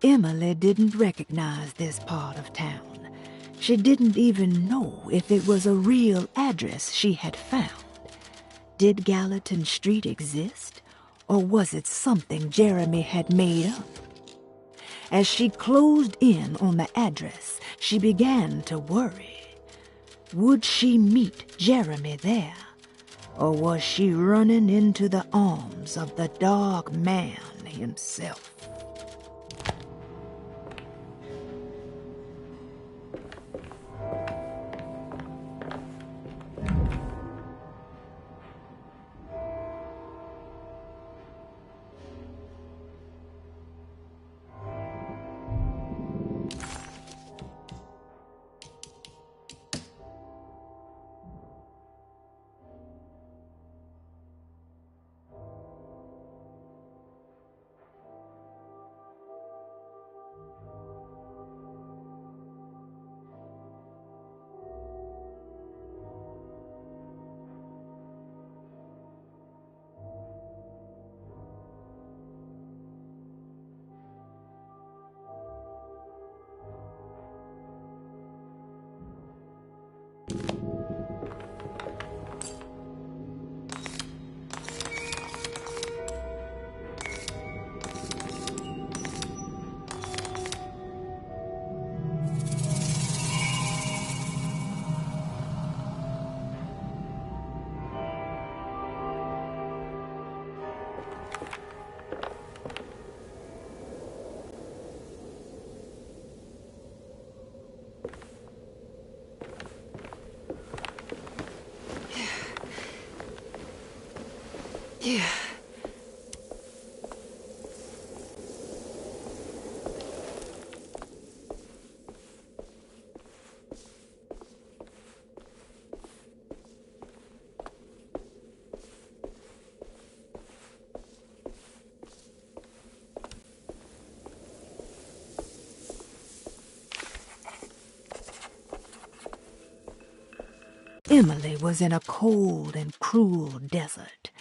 Emily didn't recognize this part of town. She didn't even know if it was a real address she had found. Did Gallatin Street exist, or was it something Jeremy had made up? As she closed in on the address, she began to worry. Would she meet Jeremy there, or was she running into the arms of the Dark Man himself? Yeah. Emily was in a cold and cruel desert.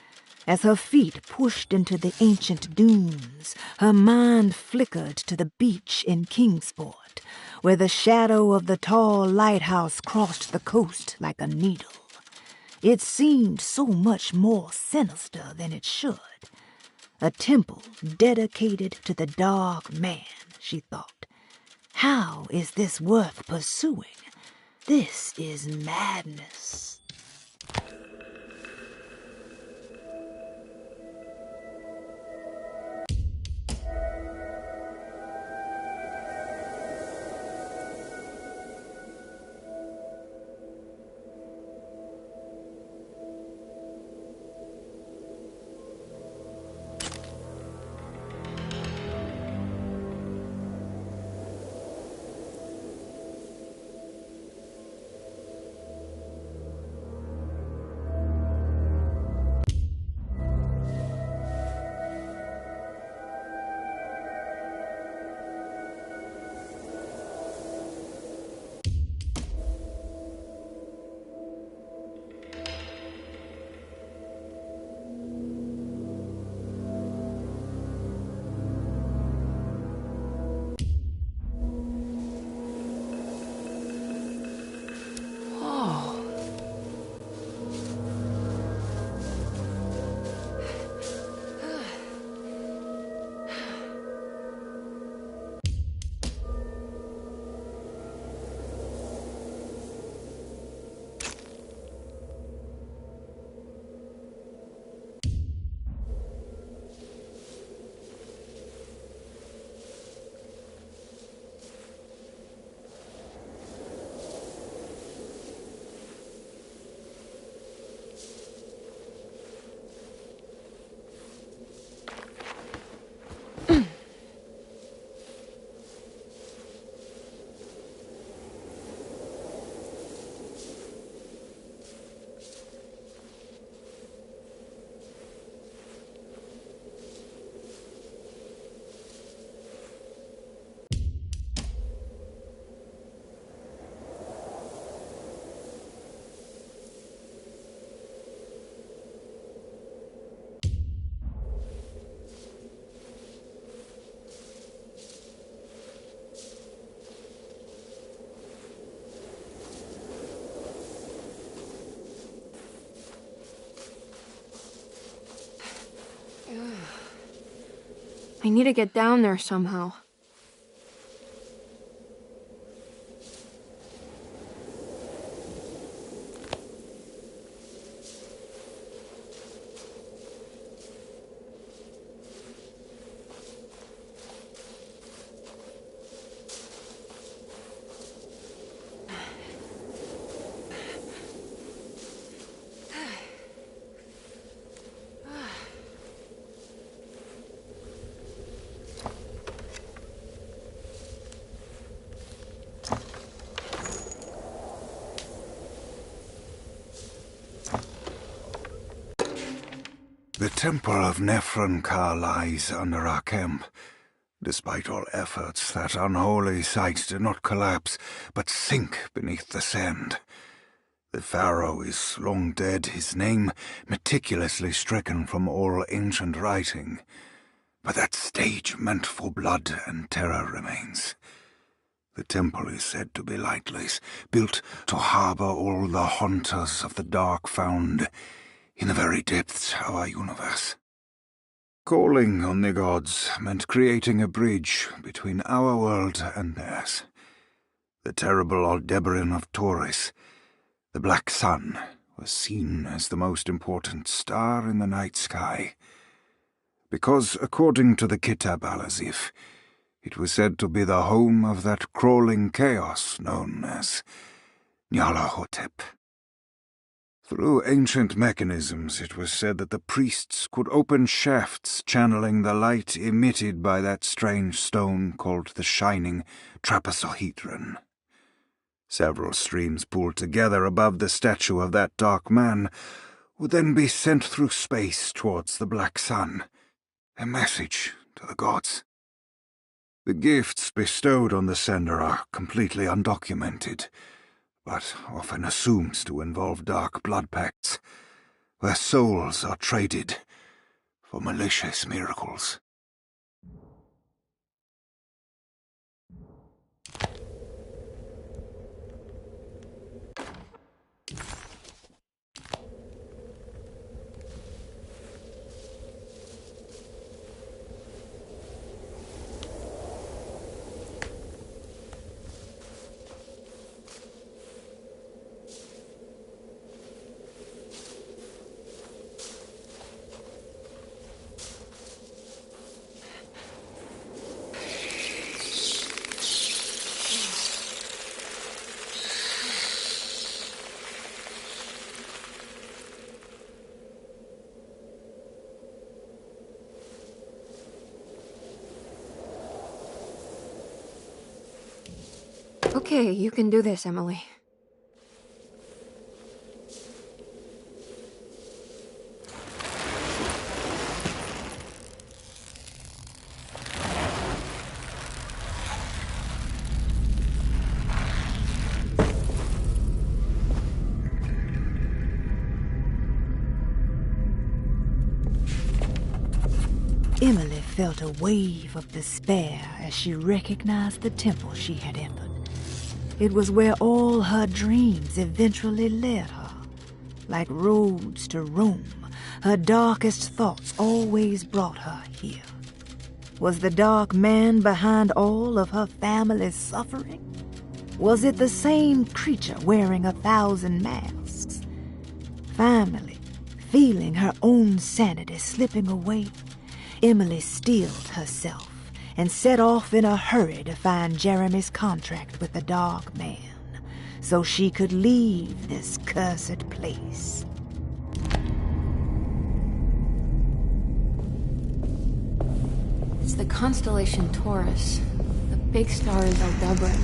As her feet pushed into the ancient dunes, her mind flickered to the beach in Kingsport, where the shadow of the tall lighthouse crossed the coast like a needle. It seemed so much more sinister than it should. A temple dedicated to the Dark Man, she thought. How is this worth pursuing? This is madness. I need to get down there somehow. The temple of Nephron-Ka lies under our camp. Despite all efforts, that unholy site did not collapse, but sink beneath the sand. The pharaoh is long dead, his name meticulously stricken from all ancient writing. But that stage meant for blood and terror remains. The temple is said to be lightless, built to harbor all the haunters of the dark found in the very depths of our universe. Calling on the gods meant creating a bridge between our world and theirs. The terrible Aldebaran of Taurus, the Black Sun, was seen as the most important star in the night sky, because, according to the Kitab al-Azif, it was said to be the home of that crawling chaos known as Nyarlathotep. Through ancient mechanisms, it was said that the priests could open shafts channeling the light emitted by that strange stone called the Shining Trapezohedron. Several streams pooled together above the statue of that dark man would then be sent through space towards the Black Sun, a message to the gods. The gifts bestowed on the sender are completely undocumented, but often assumed to involve dark blood pacts, where souls are traded for malicious miracles. Okay, you can do this, Emily. Emily felt a wave of despair as she recognized the temple she had entered. It was where all her dreams eventually led her. Like roads to Rome, her darkest thoughts always brought her here. Was the dark man behind all of her family's suffering? Was it the same creature wearing 1,000 masks? Finally, feeling her own sanity slipping away, Emily steeled herself and set off in a hurry to find Jeremy's contract with the Dark Man, so she could leave this cursed place. It's the constellation Taurus. The big star is Aldebaran.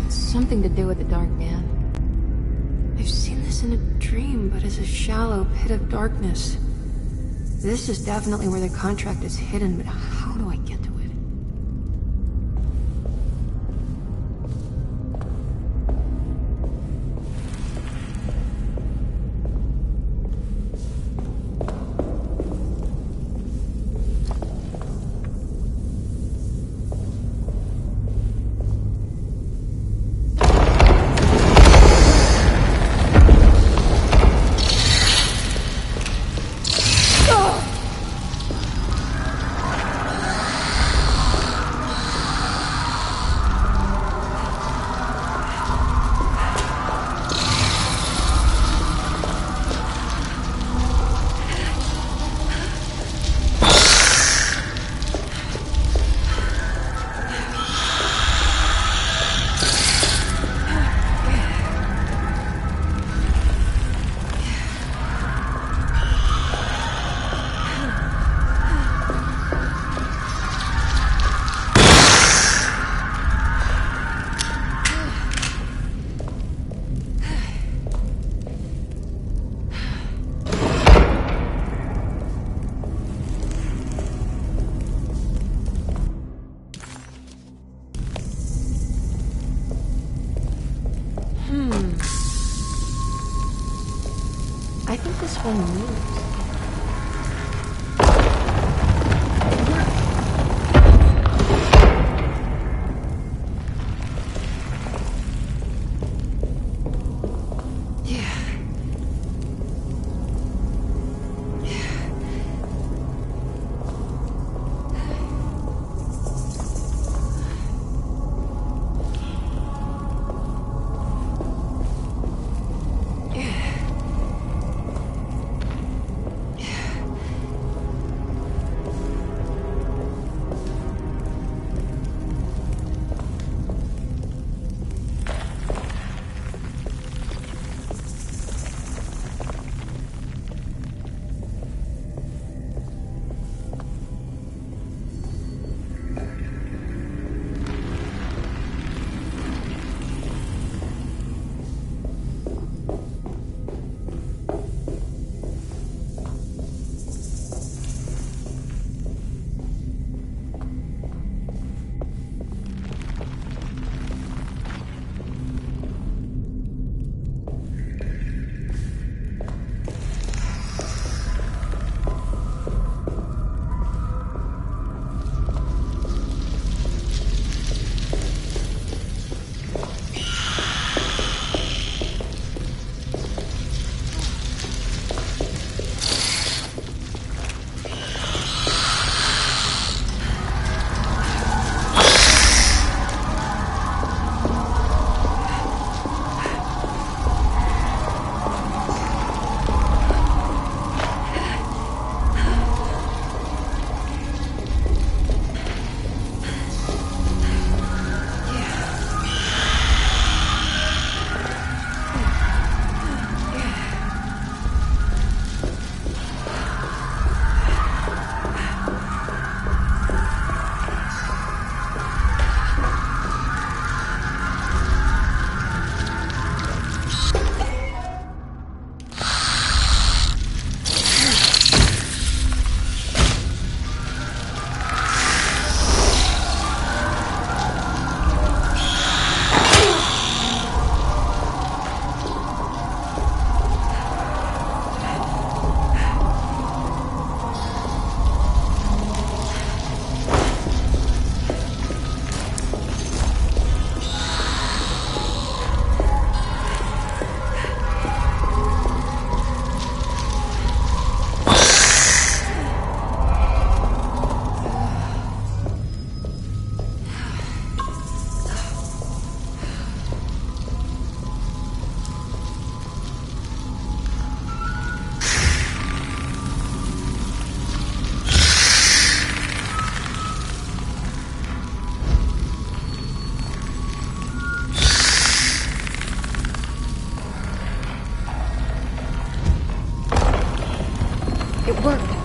It's something to do with the Dark Man. I've seen this in a dream, but as a shallow pit of darkness. This is definitely where the contract is hidden, but how do I get to it? I think this one moves. It worked.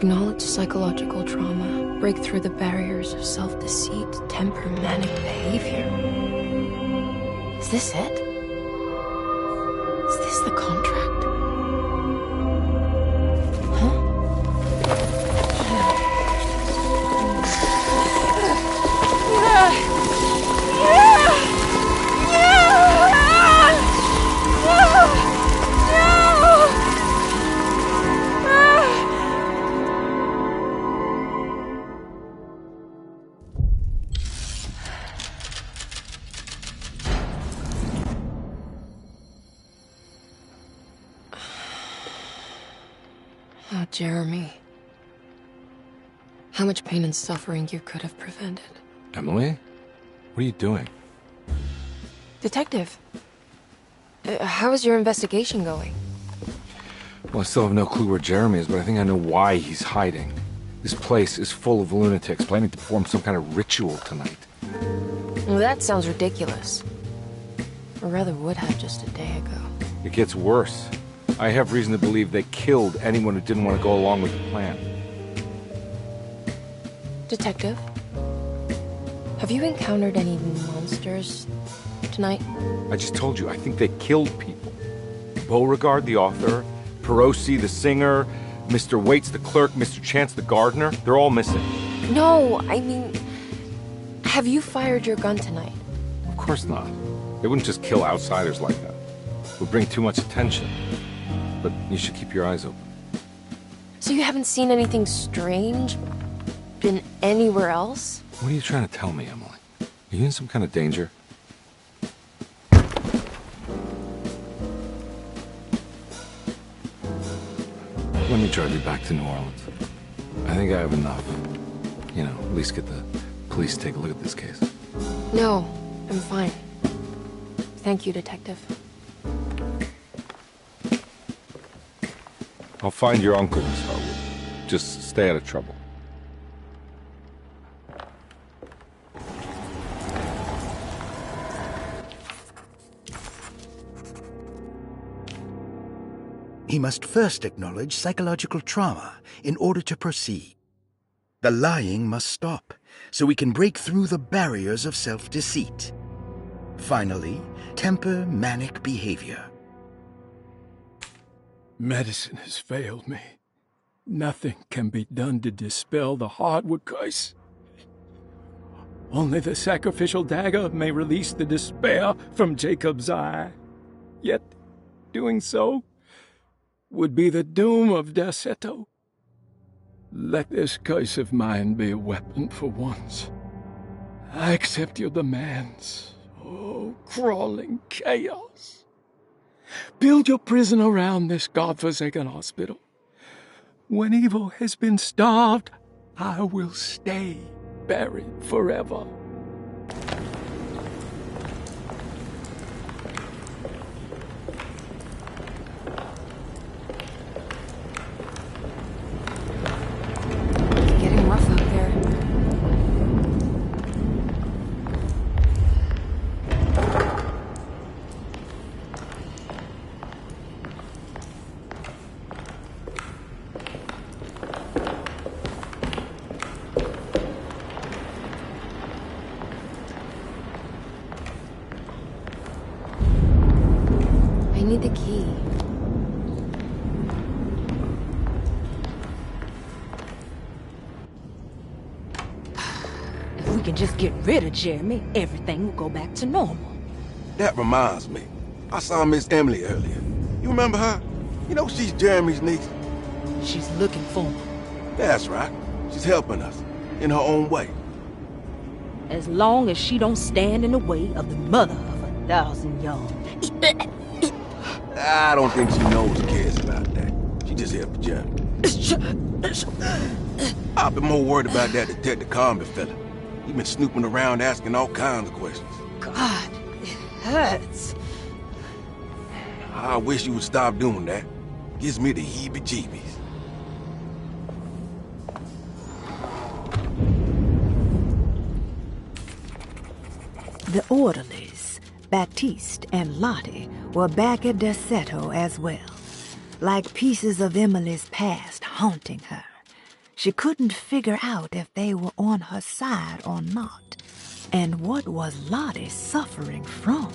Acknowledge psychological trauma. Break through the barriers of self-deceit. Temper manic behavior. Is this it? Is this the contract? Oh, Jeremy. How much pain and suffering you could have prevented. Emily? What are you doing? Detective, how is your investigation going? Well, I still have no clue where Jeremy is, but I think I know why he's hiding. This place is full of lunatics planning to perform some kind of ritual tonight. Well, that sounds ridiculous. Or rather would have just a day ago. It gets worse. I have reason to believe they killed anyone who didn't want to go along with the plan. Detective, have you encountered any monsters tonight? I just told you, I think they killed people. Beauregard, the author, Perosi, the singer, Mr. Waits, the clerk, Mr. Chance, the gardener, they're all missing. No, I mean, have you fired your gun tonight? Of course not. They wouldn't just kill outsiders like that. It would bring too much attention. But you should keep your eyes open. So you haven't seen anything strange? Been anywhere else? What are you trying to tell me, Emily? Are you in some kind of danger? Let me drive you back to New Orleans. I think I have enough. You know, at least get the police to take a look at this case. No, I'm fine. Thank you, Detective. I'll find your uncle to start with. Just stay out of trouble. He must first acknowledge psychological trauma in order to proceed. The lying must stop, so we can break through the barriers of self-deceit. Finally, temper manic behavior. Medicine has failed me. Nothing can be done to dispel the hardwood curse. Only the sacrificial dagger may release the despair from Jacob's eye. Yet, doing so would be the doom of Derceto. Let this curse of mine be a weapon for once. I accept your demands. Oh, crawling chaos. Build your prison around this godforsaken hospital. When evil has been starved, I will stay buried forever. Getting rough out there. I need the key. If we can just get rid of Jeremy, everything will go back to normal. That reminds me. I saw Miss Emily earlier. You remember her? You know she's Jeremy's niece. She's looking for him. That's right. She's helping us. In her own way. As long as she don't stand in the way of the mother of 1,000 young. I don't think she knows or cares about that. She just here for Jeremy. I've been more worried about that Detective Carmen fella. He been snooping around asking all kinds of questions. God, it hurts. I wish you would stop doing that. Gives me the heebie-jeebies. The orderlies, Baptiste and Lottie, were back at Derceto as well, like pieces of Emily's past haunting her. She couldn't figure out if they were on her side or not. And what was Lottie suffering from?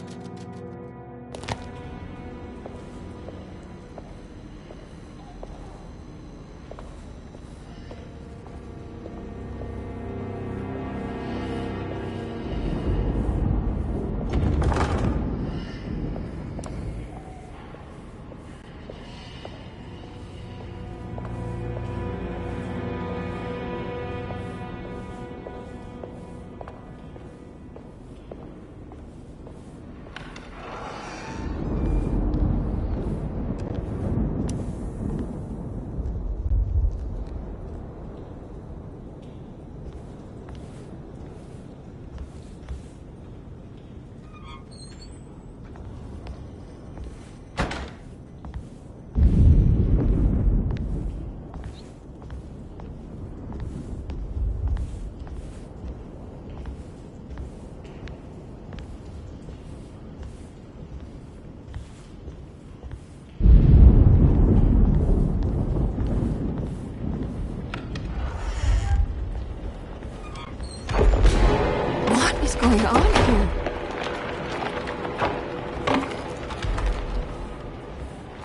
What's going on here?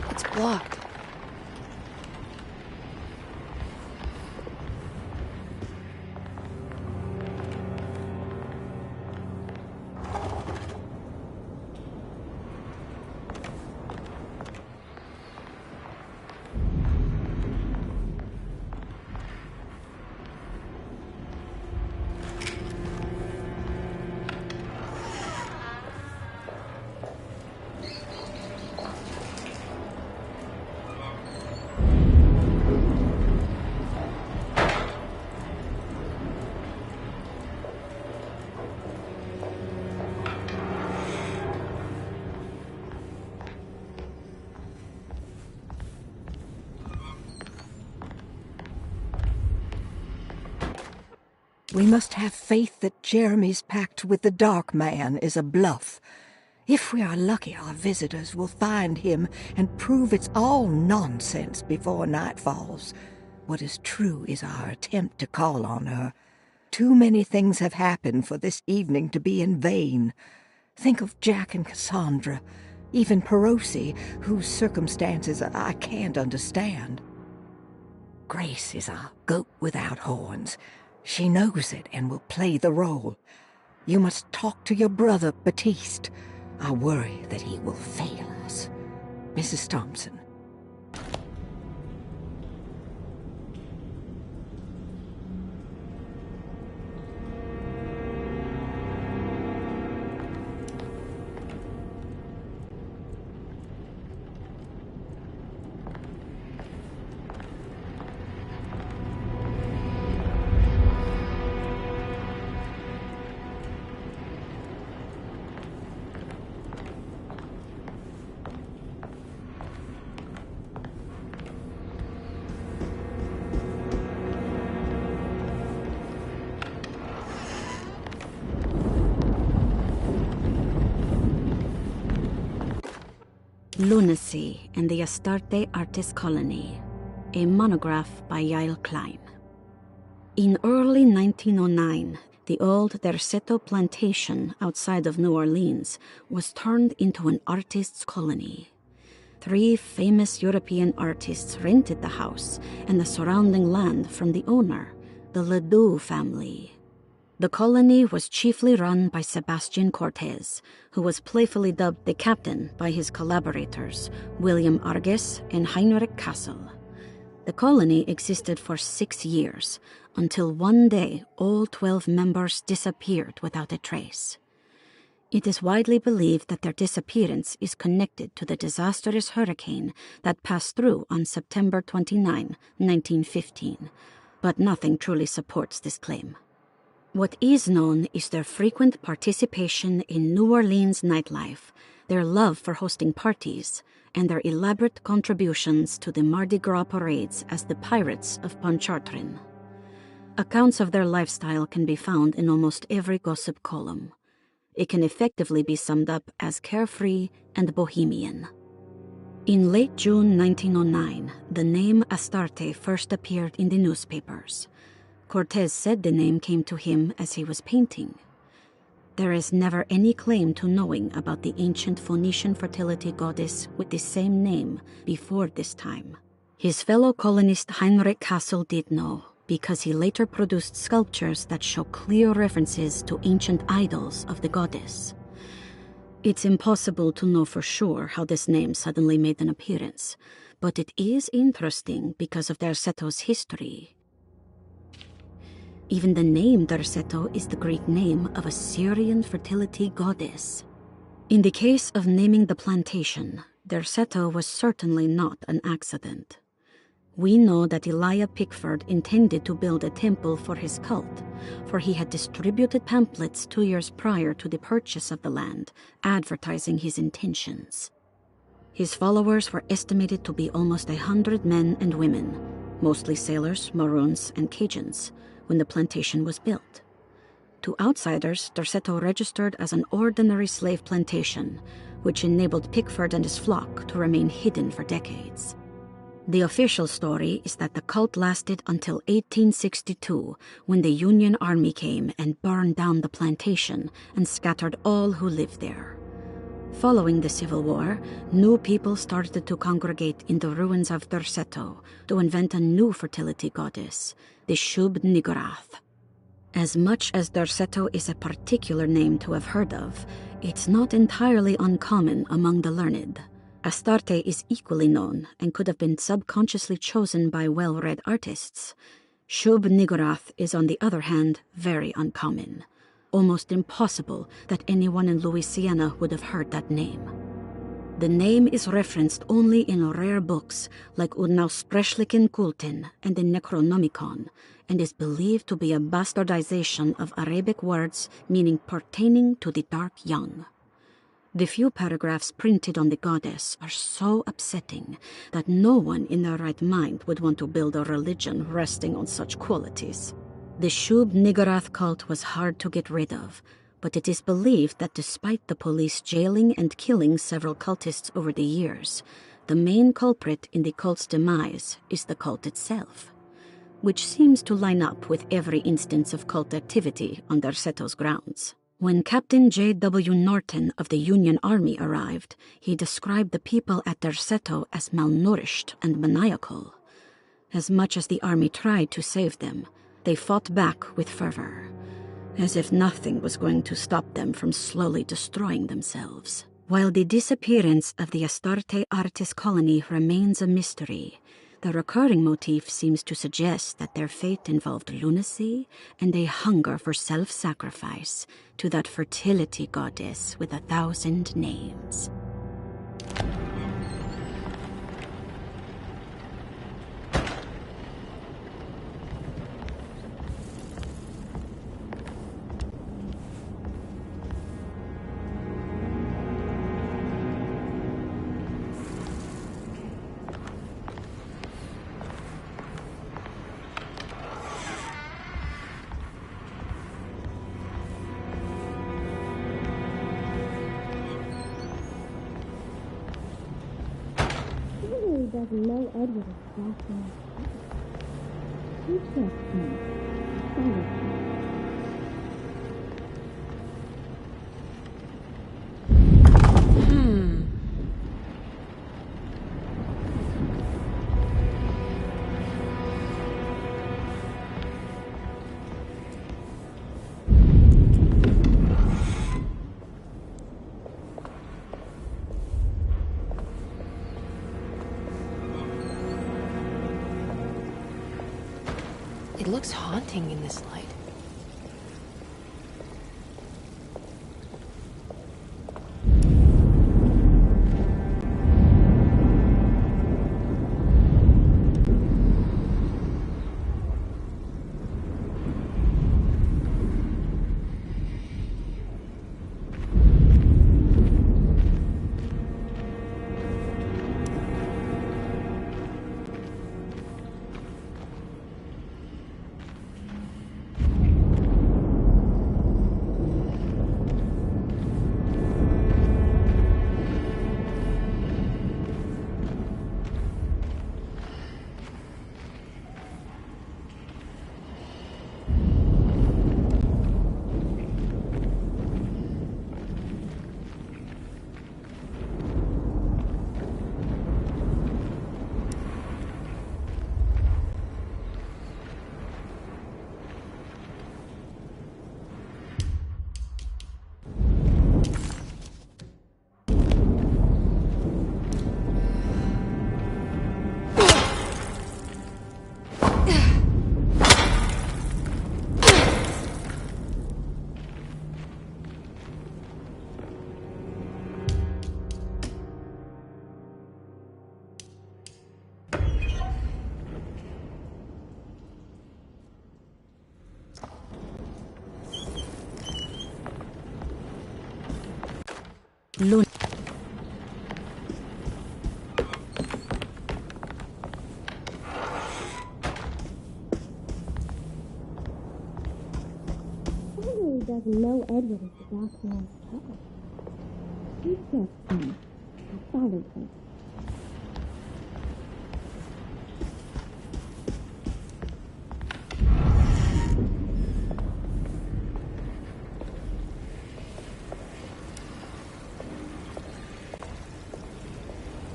It's blocked. We must have faith that Jeremy's pact with the Dark Man is a bluff. If we are lucky, our visitors will find him and prove it's all nonsense before night falls. What is true is our attempt to call on her. Too many things have happened for this evening to be in vain. Think of Jack and Cassandra, even Perosi, whose circumstances I can't understand. Grace is our goat without horns. She knows it and will play the role. You must talk to your brother, Baptiste. I worry that he will fail us. Mrs. Thompson. Lunacy and the Astarte Artist Colony, a monograph by Yael Klein. In early 1909, the old Derceto plantation outside of New Orleans was turned into an artist's colony. 3 famous European artists rented the house and the surrounding land from the owner, the Ledoux family. The colony was chiefly run by Sebastian Cortez, who was playfully dubbed the captain by his collaborators, William Arges and Heinrich Kassel. The colony existed for 6 years, until one day all 12 members disappeared without a trace. It is widely believed that their disappearance is connected to the disastrous hurricane that passed through on September 29, 1915, but nothing truly supports this claim. What is known is their frequent participation in New Orleans nightlife, their love for hosting parties, and their elaborate contributions to the Mardi Gras parades as the Pirates of Pontchartrain. Accounts of their lifestyle can be found in almost every gossip column. It can effectively be summed up as carefree and bohemian. In late June 1909, the name Astarte first appeared in the newspapers. Cortez said the name came to him as he was painting. There is never any claim to knowing about the ancient Phoenician fertility goddess with the same name before this time. His fellow colonist Heinrich Kassel did know, because he later produced sculptures that show clear references to ancient idols of the goddess. It's impossible to know for sure how this name suddenly made an appearance, but it is interesting because of Derceto's history. Even the name Derceto is the Greek name of a Syrian fertility goddess. In the case of naming the plantation, Derceto was certainly not an accident. We know that Elijah Pickford intended to build a temple for his cult, for he had distributed pamphlets 2 years prior to the purchase of the land, advertising his intentions. His followers were estimated to be almost 100 men and women, mostly sailors, Maroons, and Cajuns, when the plantation was built. To outsiders, Derceto registered as an ordinary slave plantation, which enabled Pickford and his flock to remain hidden for decades. The official story is that the cult lasted until 1862, when the Union Army came and burned down the plantation and scattered all who lived there. Following the Civil War, new people started to congregate in the ruins of Derceto to invent a new fertility goddess, the Shub-Niggurath. As much as Derceto is a particular name to have heard of, it's not entirely uncommon among the learned. Astarte is equally known and could have been subconsciously chosen by well-read artists. Shub-Niggurath is, on the other hand, very uncommon. Almost impossible that anyone in Louisiana would have heard that name. The name is referenced only in rare books like Unaussprechlichen Kulten and the Necronomicon, and is believed to be a bastardization of Arabic words meaning pertaining to the dark young. The few paragraphs printed on the goddess are so upsetting that no one in their right mind would want to build a religion resting on such qualities. The Shub-Niggurath cult was hard to get rid of, but it is believed that despite the police jailing and killing several cultists over the years, the main culprit in the cult's demise is the cult itself, which seems to line up with every instance of cult activity on Derceto's grounds. When Captain J.W. Norton of the Union Army arrived, he described the people at Derceto as malnourished and maniacal. As much as the army tried to save them, they fought back with fervor, as if nothing was going to stop them from slowly destroying themselves. While the disappearance of the Astarte artist colony remains a mystery, the recurring motif seems to suggest that their fate involved lunacy and a hunger for self-sacrifice to that fertility goddess with 1,000 names. Doesn't know Edward is flashing. He trusts me. It looks haunting in this light. Lun. He doesn't know Edward is the dark man's puppet. He trusts me. I followed him.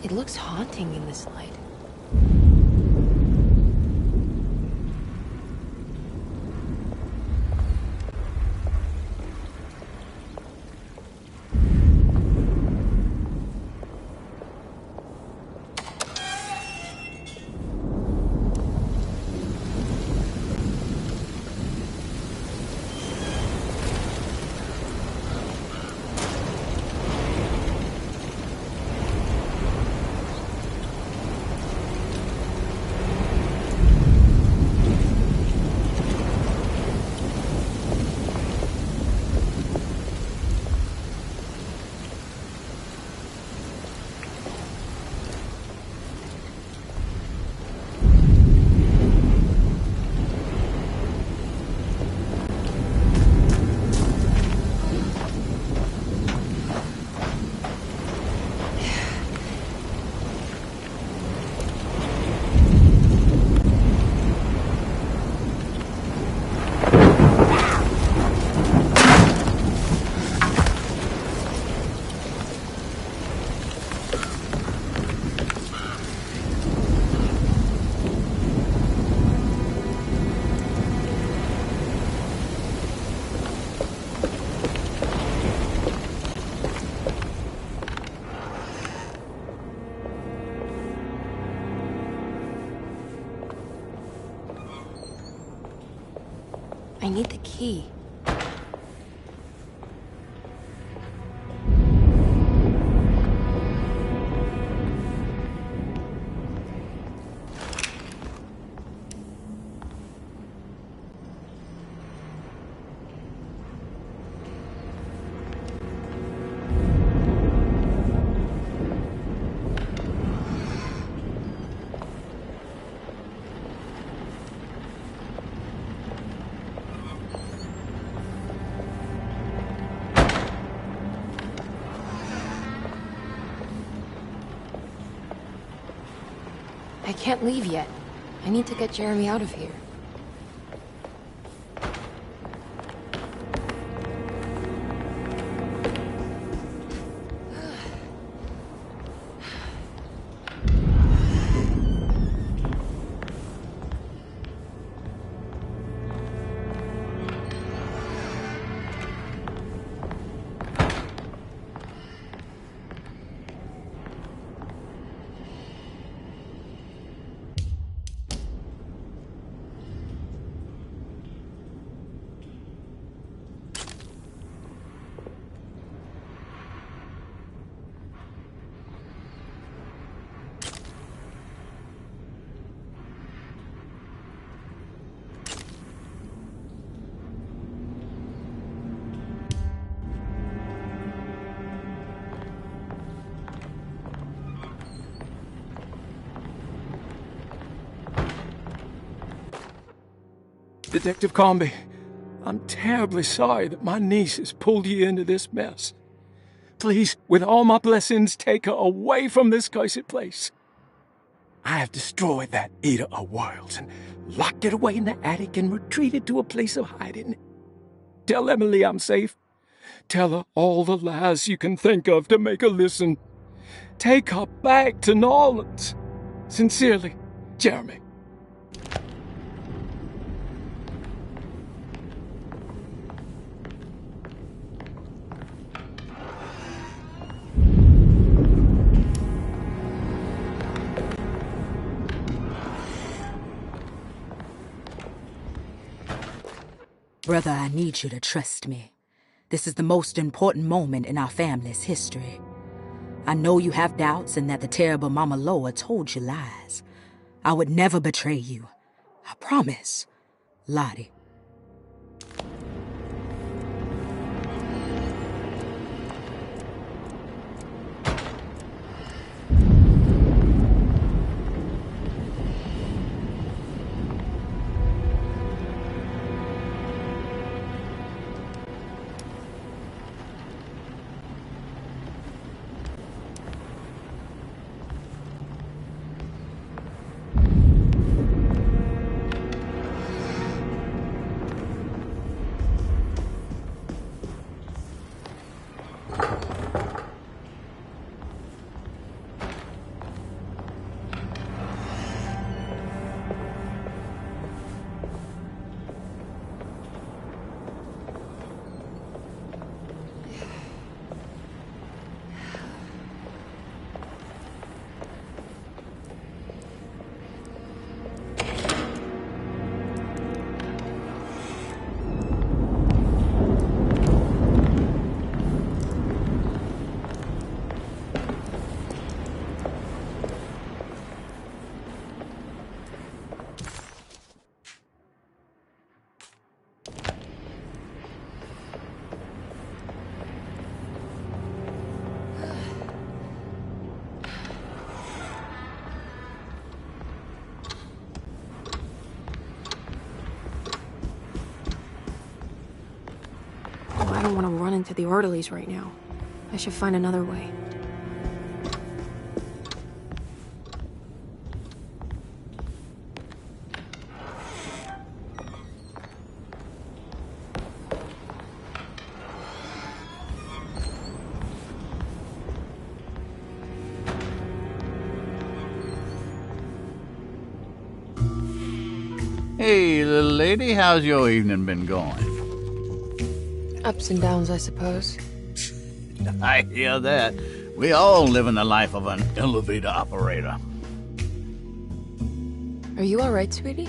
It looks haunting in this light. I need the key. I can't leave yet. I need to get Jeremy out of here. Detective Comby, I'm terribly sorry that my niece has pulled you into this mess. Please, with all my blessings, take her away from this cursed place. I have destroyed that Eater of Worlds and locked it away in the attic and retreated to a place of hiding. Tell Emily I'm safe. Tell her all the lies you can think of to make her listen. Take her back to New Orleans. Sincerely, Jeremy. Brother, I need you to trust me. This is the most important moment in our family's history. I know you have doubts and that the terrible Mama Loa told you lies. I would never betray you. I promise. Lottie. don't want to run into the orderlies right now. I should find another way. Hey, little lady, how's your evening been going? Ups and downs, I suppose. I hear that. We all live in the life of an elevator operator. Are you alright, sweetie?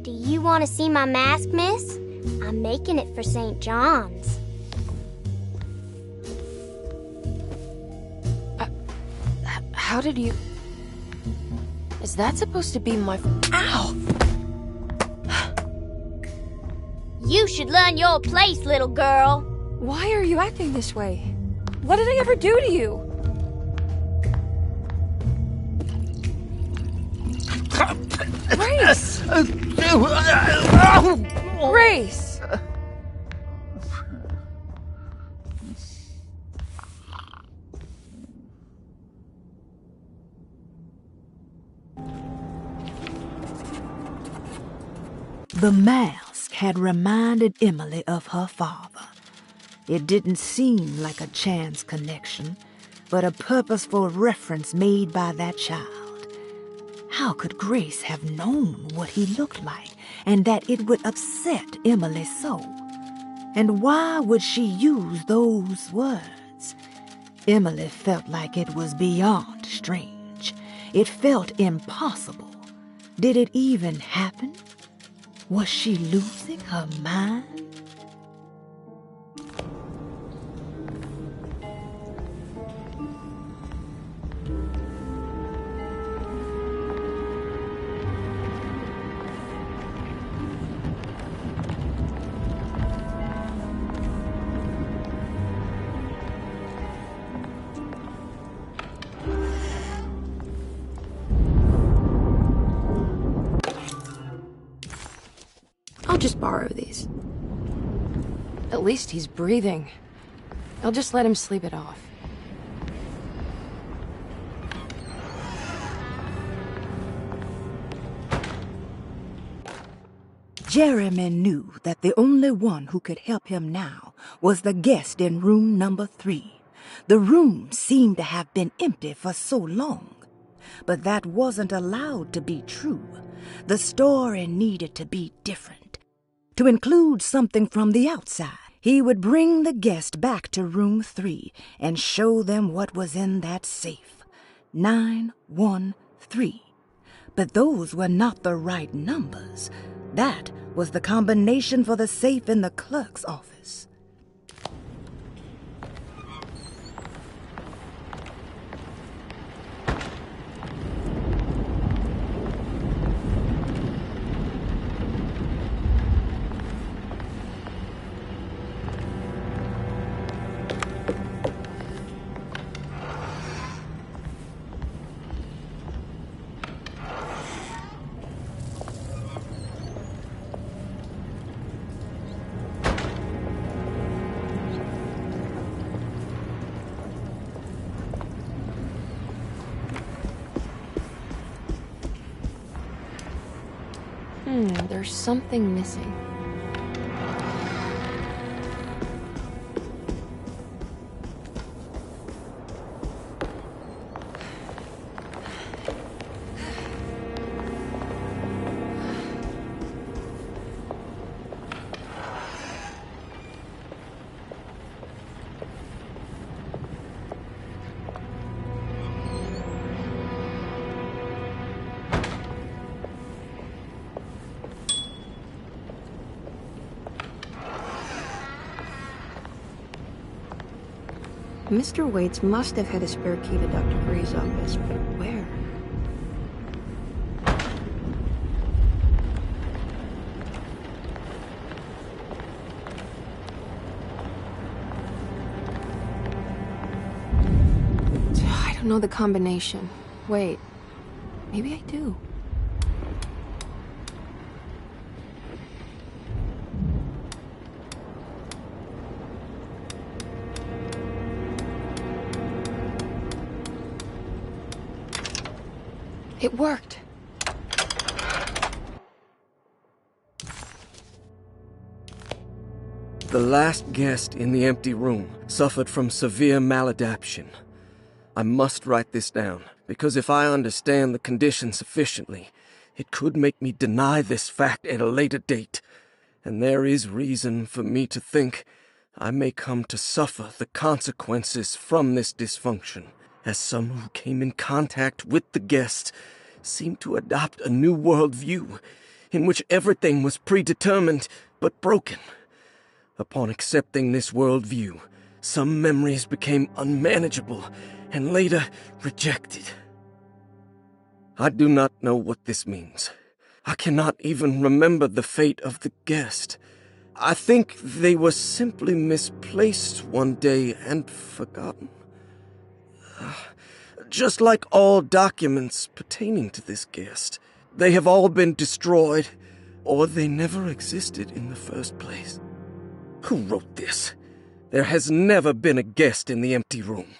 Do you want to see my mask, miss? I'm making it for St. John's. How did you... Is that supposed to be my... Ow! You should learn your place, little girl. Why are you acting this way? What did I ever do to you? Grace! Grace! The mask had reminded Emily of her father. It didn't seem like a chance connection, but a purposeful reference made by that child. How could Grace have known what he looked like, and that it would upset Emily so? And why would she use those words? Emily felt like it was beyond strange. It felt impossible. Did it even happen? Was she losing her mind? I'll just borrow these. At least he's breathing. I'll just let him sleep it off. Jeremy knew that the only one who could help him now was the guest in room number 3. The room seemed to have been empty for so long. But that wasn't allowed to be true. The story needed to be different. To include something from the outside, he would bring the guest back to room 3 and show them what was in that safe. 913. But those were not the right numbers. That was the combination for the safe in the clerk's office. There's something missing. Mr. Waits must have had a spare key to Dr. Gray's office, but where? I don't know the combination. Wait, maybe I do. It worked. The last guest in the empty room suffered from severe maladaptation. I must write this down, because if I understand the condition sufficiently, it could make me deny this fact at a later date, and there is reason for me to think I may come to suffer the consequences from this dysfunction, as some who came in contact with the guest seemed to adopt a new worldview in which everything was predetermined but broken. Upon accepting this worldview, some memories became unmanageable and later rejected. I do not know what this means. I cannot even remember the fate of the guest. I think they were simply misplaced one day and forgotten. Just like all documents pertaining to this guest, they have all been destroyed, or they never existed in the first place. Who wrote this? There has never been a guest in the empty room.